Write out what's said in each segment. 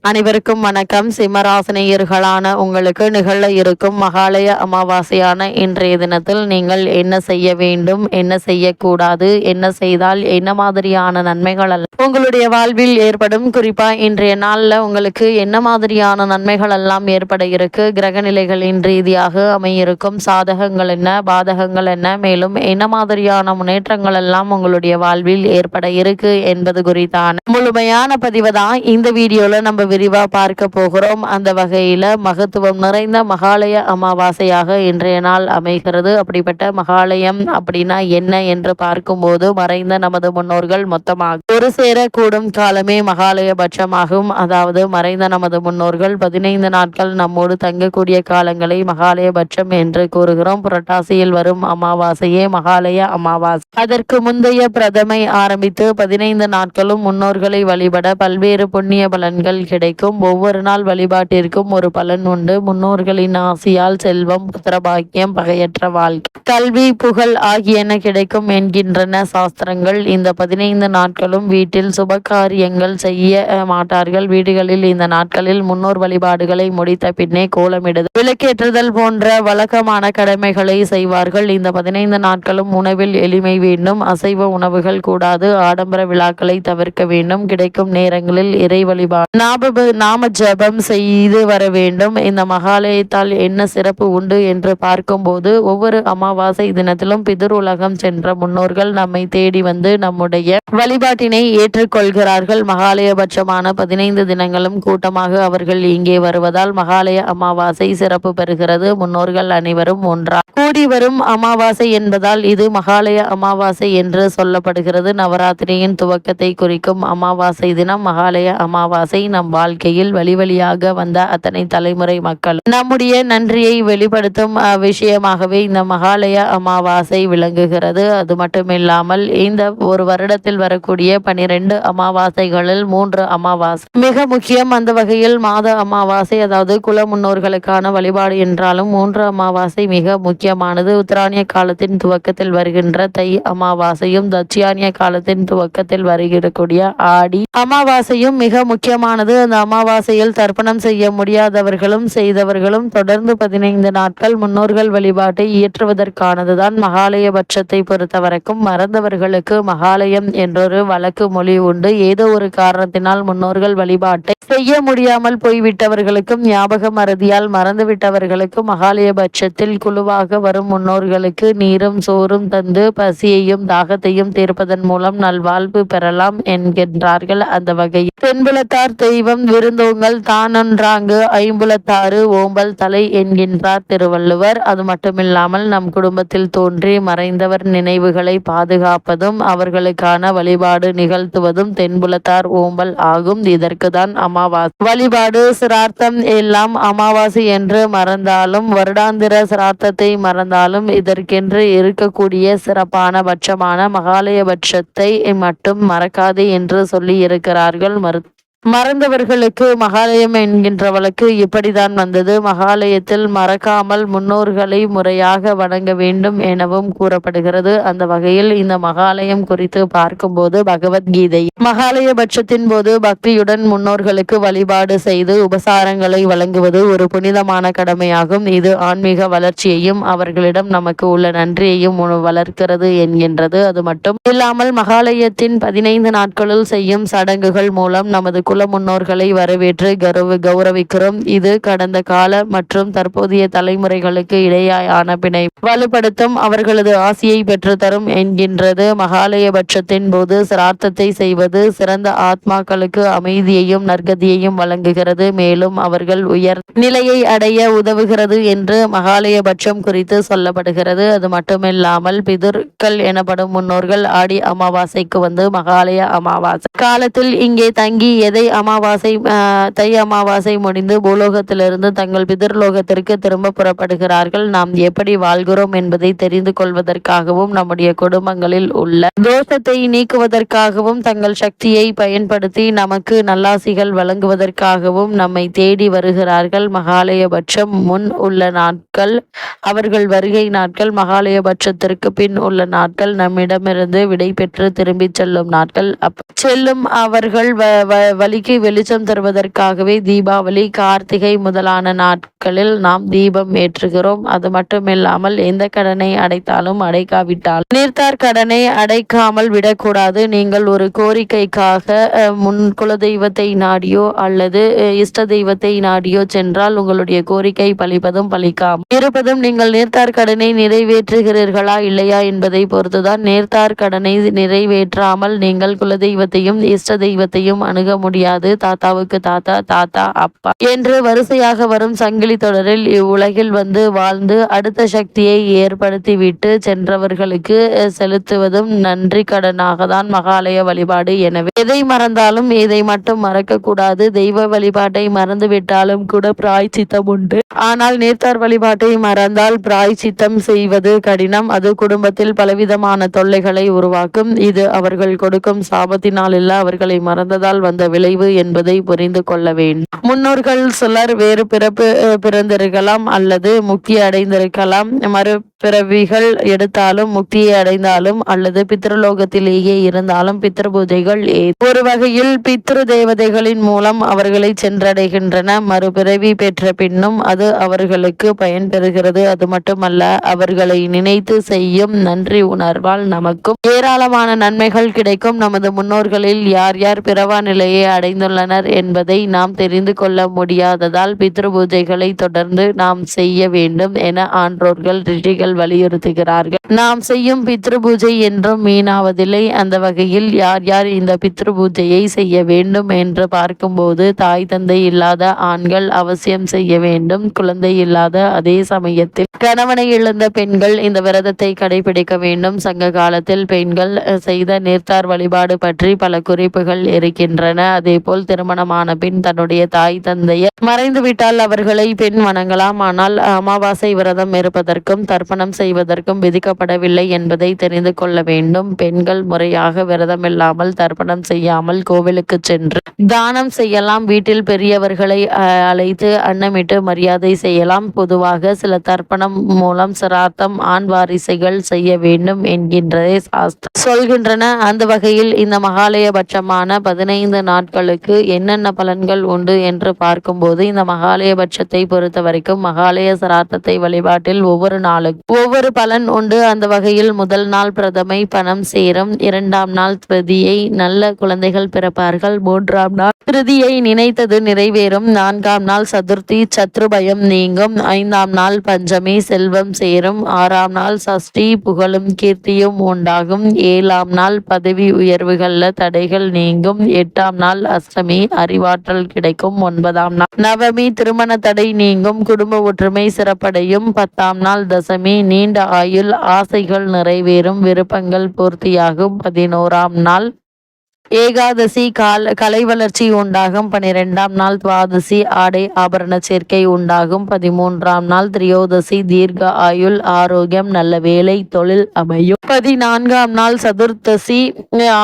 அனைவருக்கும் வணக்கம். சிம்மராசினியர்களான உங்களுக்கு நிகழ இருக்கும் மகாலய அமாவாசையான இன்றைய தினத்தில் நீங்கள் என்ன செய்ய வேண்டும், என்ன செய்யக்கூடாது, என்ன செய்தால் என்ன மாதிரியான நன்மைகள் உங்களுடைய வாழ்வில் ஏற்படும், குறிப்பா இன்றைய நாள்ல உங்களுக்கு என்ன மாதிரியான நன்மைகள் எல்லாம் ஏற்பட இருக்கு, கிரகநிலைகளின் ரீதியாக அமையிருக்கும் சாதகங்கள் என்ன, பாதகங்கள் என்ன, மேலும் என்ன மாதிரியான முன்னேற்றங்கள் எல்லாம் உங்களுடைய வாழ்வில் ஏற்பட இருக்கு என்பது குறித்தான முழுமையான பதிவு தான் இந்த வீடியோல நம்ம விரிவா பார்க்க போகிறோம். அந்த வகையில மகத்துவம் நிறைந்த மகாலய அமாவாசையாக இன்றைய நாள் அமைகிறது. அப்படிப்பட்ட மகாலயம் அப்படின்னா என்ன என்று பார்க்கும்போது, மறைந்த நமது முன்னோர்கள் மொத்தமாக ஒரு சேர கூடும் காலமே மகாலய பட்சமாகும். அதாவது மறைந்த நமது முன்னோர்கள் 15 நாட்கள் நம்மோடு தங்கக்கூடிய காலங்களை மகாலய பட்சம் என்று கூறுகிறோம். புரட்டாசியில் வரும் அமாவாசையே மகாலய அமாவாசை. அதற்கு முந்தைய பிரதமை ஆரம்பித்து 15 நாட்களும் முன்னோர்களை வழிபட பல்வேறு புண்ணிய பலன்கள் கிடைக்கும். ஒவ்வொரு நாள் வழிபாட்டிற்கும் ஒரு பலன் உண்டு. முன்னோர்களின் ஆசியால் செல்வம், புத்திரபாக்கியம், பகையற்ற வாழ்க்கை, கல்வி, புகழ் ஆகியன கிடைக்கும் என்கின்றன சாஸ்திரங்கள். இந்த 15 நாட்களும் வீட்டில் சுப காரியங்கள் செய்ய மாட்டார்கள். வீடுகளில் இந்த நாட்களில் முன்னோர் வழிபாடுகளை முடித்த பின்னே கோலமிடுதல், விளக்கேற்றுதல் போன்ற வழக்கமான கடமைகளை செய்வார்கள். இந்த 15 நாட்களும் உணவில் எளிமை வேண்டும். அசைவ உணவுகள் கூடாது. ஆடம்பர விழாக்களை தவிர்க்க வேண்டும். கிடைக்கும் நேரங்களில் இறை வழிபாடு, நாம ஜபம் செய்து வர வேண்டும். இந்த மகாலயத்தால் என்ன சிறப்பு உண்டு என்று பார்க்கும்போது, ஒவ்வொரு அமாவாசை தினத்திலும் பிதுர் உலகம் சென்ற முன்னோர்கள் நம்மை தேடி வந்து நம்முடைய வழிபாட்டினை ஏற்றுக்கொள்கிறார்கள். மகாலயபட்சமான 15 தினங்களும் கூட்டமாக அவர்கள் இங்கே வருவதால் மகாலய அமாவாசை சிறப்பு பெறுகிறது. முன்னோர்கள் அனைவரும் ஒன்றாக கூடி வரும் அமாவாசை என்பதால் இது மகாலய அமாவாசை என்று சொல்லப்படுகிறது. நவராத்திரியின் துவக்கத்தை குறிக்கும் அமாவாசை தினம் மகாலய அமாவாசை. நம் வாழ்க்கையில் வழியாக வந்த அத்தனை தலைமுறை மக்கள் நம்முடைய நன்றியை வெளிப்படுத்தும் விஷயமாகவே இந்த மகாலய அமாவாசை விளங்குகிறது. அது மட்டுமில்லாமல் இந்த ஒரு வருடத்தில் வரக்கூடிய 12 அமாவாசைகளில் 3 அமாவாசை மிக முக்கியம். அந்த வகையில் மாத அமாவாசை, அதாவது குல முன்னோர்களுக்கான வழிபாடு என்றாலும் 3 அமாவாசை மிக முக்கியமானது. உத்தராணிய காலத்தின் துவக்கத்தில் வருகின்ற தை அமாவாசையும், தட்சியானிய காலத்தின் துவக்கத்தில் வருகிறக்கூடிய ஆடி அமாவாசையும் மிக முக்கியமானது. அந்த அமாவாசையில் தர்ப்பணம் செய்ய முடியாதவர்களும் செய்தவர்களும் தொடர்ந்து 15 நாட்கள் முன்னோர்கள் வழிபாட்டை இயற்றுவதற்கானதுதான் மகாலய பட்சத்தை பொறுத்தவரைக்கும். மறந்தவர்களுக்கு மகாலயம் என்றொரு வழக்கு மொழி உண்டு. ஏதோ ஒரு காரணத்தினால் முன்னோர்கள் வழிபாட்டை செய்ய முடியாமல் போய்விட்டவர்களுக்கும், ஞாபக மறதியால் மறந்துவிட்டவர்களுக்கும் மகாலய பட்சத்தில் குழுவாக வரும் முன்னோர்களுக்கு நீரும் சோறும் தந்து பசியையும் தாகத்தையும் தீர்ப்பதன் மூலம் நல்வாழ்வு பெறலாம் என்கின்றார்கள். அந்த வகையில் தென்புலத்தார் தெய்வம் விருந்தோங்கள் தானொன்றாங்கு ஐம்புலத்தாறு ஓம்பல் தலை என்கின்றார் திருவள்ளுவர். அது மட்டுமில்லாமல் நம் குடும்பத்தில் தோன்றி மறைந்தவர் நினைவுகளை பாதுகாப்பதும் அவர்களுக்கான வழிபாடு நிகழ்த்துவதும் தென்புலத்தார் ஓம்பல் ஆகும். இதற்கு தான் அமாவாசை வழிபாடு. சிரார்த்தம் எல்லாம் அமாவாசை என்று மறந்தாலும், வருடாந்திர சிரார்த்தத்தை மறந்தாலும், இதற்கென்று இருக்கக்கூடிய சிறப்பான பட்சமான மகாலய பட்சத்தை மட்டும் மறக்காது என்று சொல்லி இருக்கிறார்கள். மறந்தவர்களுக்கு மகாலயம் என்கின்ற வழக்கு இப்படிதான் வந்தது. மகாலயத்தில் மறக்காமல் முன்னோர்களை முறையாக வணங்க வேண்டும் எனவும் கூறப்படுகிறது. அந்த வகையில் இந்த மகாலயம் குறித்து பார்க்கும்போது, பகவத்கீதை மகாலய பட்சத்தின் போது பக்தியுடன் முன்னோர்களுக்கு வழிபாடு செய்து உபசாரங்களை வழங்குவது ஒரு புனிதமான கடமையாகும். இது ஆன்மீக வளர்ச்சியையும் அவர்களிடம் நமக்கு உள்ள நன்றியையும் வளர்க்கிறது என்கின்றது. அது மட்டும் இல்லாமல் மகாலயத்தின் 15 நாட்களில் செய்யும் சடங்குகள் மூலம் நமது குல முன்னோர்களை வரவேற்று கௌரவிக்கிறோம். இது கடந்த கால மற்றும் தற்போதைய தலைமுறைகளுக்கு இடையான பிணை வலுப்படுத்தும், அவர்களது ஆசியை பெற்றுத்தரும் என்கின்றது. மகாலய பட்சத்தின் போது சிரார்த்தத்தை செய்வது சிறந்த ஆத்மாக்களுக்கு அமைதியையும் நற்கதியையும் வழங்குகிறது. மேலும் அவர்கள் உயர் நிலையை அடைய உதவுகிறது என்று மகாலய பட்சம் குறித்து சொல்லப்படுகிறது. அது மட்டுமில்லாமல் பிதுர்கள் எனப்படும் முன்னோர்கள் ஆடி அமாவாசைக்கு வந்து மகாலய அமாவாசை காலத்தில் இங்கே தங்கி எதை தை அமாவாசை முடிந்து பூலோகத்திலிருந்து தங்கள் பிதர்லோகத்திற்கு திரும்ப புறப்படுகிறார்கள். நாம் எப்படி வாழ்கிறோம் என்பதை தெரிந்து கொள்வதற்காகவும், நம்முடைய குடும்பங்களில் உள்ள தோஷத்தை நீக்குவதற்காகவும், தங்கள் சக்தியை பயன்படுத்தி நமக்கு நல்லாசிகள் வழங்குவதற்காகவும் நம்மை தேடி வருகிறார்கள். மகாலயபட்சம் முன் உள்ள நாட்கள் அவர்கள் வருகை நாட்கள், மகாலயபட்சத்திற்கு பின் உள்ள நாட்கள் நம்மிடமிருந்து விடை பெற்று திரும்பி செல்லும் நாட்கள். செல்லும் அவர்கள் வழிக்கு வெளிச்சம் தருவதற்காகவே தீபாவளி, கார்த்திகை முதலான நாட்களில் நாம் தீபம் ஏற்றுகிறோம். அது மட்டுமில்லாமல் எந்த கடனை அடைத்தாலும் அடைக்காவிட்டால் நீர்த்தார் கடனை அடைக்காமல் விடக்கூடாது. நீங்கள் ஒரு கோரிக்கைக்காக முன் குலதெய்வத்தை நாடியோ அல்லது இஷ்ட தெய்வத்தை நாடியோ சென்றால் உங்களுடைய கோரிக்கை பலிப்பதும் பலிக்காமல் இருப்பதும் நீங்கள் நீர்த்தார் கடனை நிறைவேற்றுகிறீர்களா இல்லையா என்பதை பொறுத்துதான். நீர்த்தார் கடனை நிறைவேற்றாமல் நீங்கள் குலதெய்வத்தையும் இஷ்ட தெய்வத்தையும் அணுக முடியாது. தாத்தாவுக்கு தாத்தா, தாத்தா அப்பா என்று வரிசையாக வரும் சங்கிலி தொடரில் இவ்வுலகில் வந்து வாழ்ந்து அடுத்த சக்தியை ஏற்படுத்திவிட்டு சென்றவர்களுக்கு செலுத்துவதும் நன்றி கடனாக தான் மகாலய வழிபாடு. எனவே எதை மறந்தாலும் இதை மட்டும் மறக்க கூடாது. தெய்வ வழிபாட்டை மறந்து விட்டாலும் கூட பிராய்ச்சித்தம் உண்டு. ஆனால் நீர்த்தார் வழிபாட்டை மறந்தால் பிராய்ச்சித்தம் செய்வது கடினம். அது குடும்பத்தில் பலவிதமான தொல்லைகளை உருவாக்கும். இது அவர்கள் கொடுக்கும் சாபத்தினால் இல்ல, அவர்களை மறந்ததால் வந்த விளைவு என்பதை புரிந்து கொள்ள வேண்டும். முன்னோர்கள் சிலர் வேறு பிறப்பு பிறந்திருக்கலாம் அல்லது முக்தி அடைந்திருக்கலாம். மறுபிறவிகள் எடுத்தாலும் முக்தியை அடைந்தாலும் அல்லது பித்ருலோகத்திலேயே இருந்தாலும் பித்ரு பூஜைகள் ஒரு வகையில் பித்ரு தேவதைகளின் மூலம் அவர்களை சென்றடைகின்றன. மறுபிறவி பெற்ற பின்னும் அது அவர்களுக்கு பயன் பெறுகிறது. அது மட்டுமல்ல, அவர்களை நினைத்து செய்யும் நன்றி உணர்வால் நமக்கும் ஏராளமான நன்மைகள் கிடைக்கும். நமது முன்னோர்களில் யார் யார் பிறவா நிலையை அடைந்துள்ளனர் என்பதை நாம் தெரிந்து கொள்ள முடியாததால் பித்ரு பூஜைகளை தொடர்ந்து நாம் செய்ய வேண்டும் என ஆன்றோர்கள் ரிஷிகள் வலியுறுத்துகிறார்கள். நாம் செய்யும் பித்ரு பூஜை என்றும் வீணாவதில்லை. அந்த வகையில் யார் யார் இந்த பித்ரு பூஜையை செய்ய வேண்டும் என்று பார்க்கும்போது தாய் தந்தை இல்லாத ஆண்கள் அவசியம் செய்ய வேண்டும். குழந்தை இல்லாத அதே சமயத்தில் கணவனை இழந்த பெண்கள் இந்த விரதத்தை கடைபிடிக்க வேண்டும். சங்க காலத்தில் பெண்கள் செய்த நீர்த்தார் வழிபாடு பற்றி பல குறிப்புகள் இருக்கின்றன. அதேபோல் திருமணமான பின் தன்னுடைய தாய் தந்தையை மறைந்துவிட்டால் அவர்களை பெண் வணங்கலாம். ஆனால் அமாவாசை விரதம் இருப்பதற்கும் தர்ப்பணம் செய்வதற்கும் விதிக்கப்படவில்லை என்பதை தெரிந்து கொள்ள வேண்டும். பெண்கள் முறையாக விரதம் இல்லாமல் தர்ப்பணம் செய்யாமல் கோவிலுக்கு சென்று தானம் செய்யலாம். வீட்டில் பெரியவர்களை அழைத்து அன்னமிட்டு மரியாதை செய்யலாம். பொதுவாக சில தர்ப்பணம் மூலம் சிரார்த்தம் ஆண் வாரிசைகள் செய்ய வேண்டும் என்கின்றதே சாஸ்திரம் சொல்கின்றன. அந்த வகையில் இந்த மகாலயபட்சமான 15 நாட்களுக்கு என்னென்ன பலன்கள் உண்டு என்று பார்க்கும்போது இந்த மகாலயபட்சத்தை பொறுத்த வரைக்கும் மகாலய சிரார்த்தத்தை வழிபாட்டில் ஒவ்வொரு நாளுக்கும் ஒவ்வொரு பலன் உண்டு. அந்த வகையில் முதல் நாள் பிரதமை பணம் சேரும். 2ஆம் நாள் திதியை நல்ல குழந்தைகள் பிறப்பார்கள். 3ஆம் நாள் திருதியை நினைத்தது நிறைவேறும். 4ஆம் நாள் சதுர்த்தி சத்ருபயம் நீங்கும். 5ஆம் நாள் பஞ்சமி செல்வம் சேரும். 6ஆம் நாள் சஷ்டி புகழும் கீர்த்தியும் உண்டாகும். 7ஆம் நாள் பதவி உயர்வுகள்ல தடைகள் நீங்கும். 8ஆம் நாள் அஷ்டமி அறிவாற்றல் கிடைக்கும். 9ஆம் நாள் நவமி திருமண தடை நீங்கும். குடும்ப ஒற்றுமை சிறப்படையும். 10ஆம் நாள் தசமி நீண்ட ஆயுள் ஆசைகள் நிறைவேறும், விருப்பங்கள் பூர்த்தியாகும். 11ஆம் நாள் ஏகாதசி கலை வளர்ச்சி உண்டாகும். 12ஆம் நாள் துவாதசி ஆடை ஆபரண சேர்க்கை உண்டாகும். 13ஆம் நாள் திரியோதசி தீர்க்க ஆயுள் ஆரோக்கியம் நல்ல வேலை தொழில் அமையும். 14ஆம் நாள் சதுர்த்தசி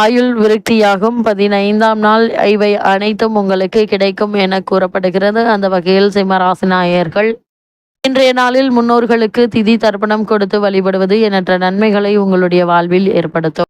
ஆயுள் விருத்தியாகும். 15ஆம் நாள் இவை அனைத்தும் உங்களுக்கு கிடைக்கும் என கூறப்படுகிறது. அந்த வகையில் சிம்மராசினாயர்கள் இன்றைய நாளில் முன்னோர்களுக்கு திதி தர்ப்பணம் கொடுத்து வழிபடுவது எண்ணற்ற நன்மைகளை உங்களுடைய வாழ்வில் ஏற்படுத்தும்.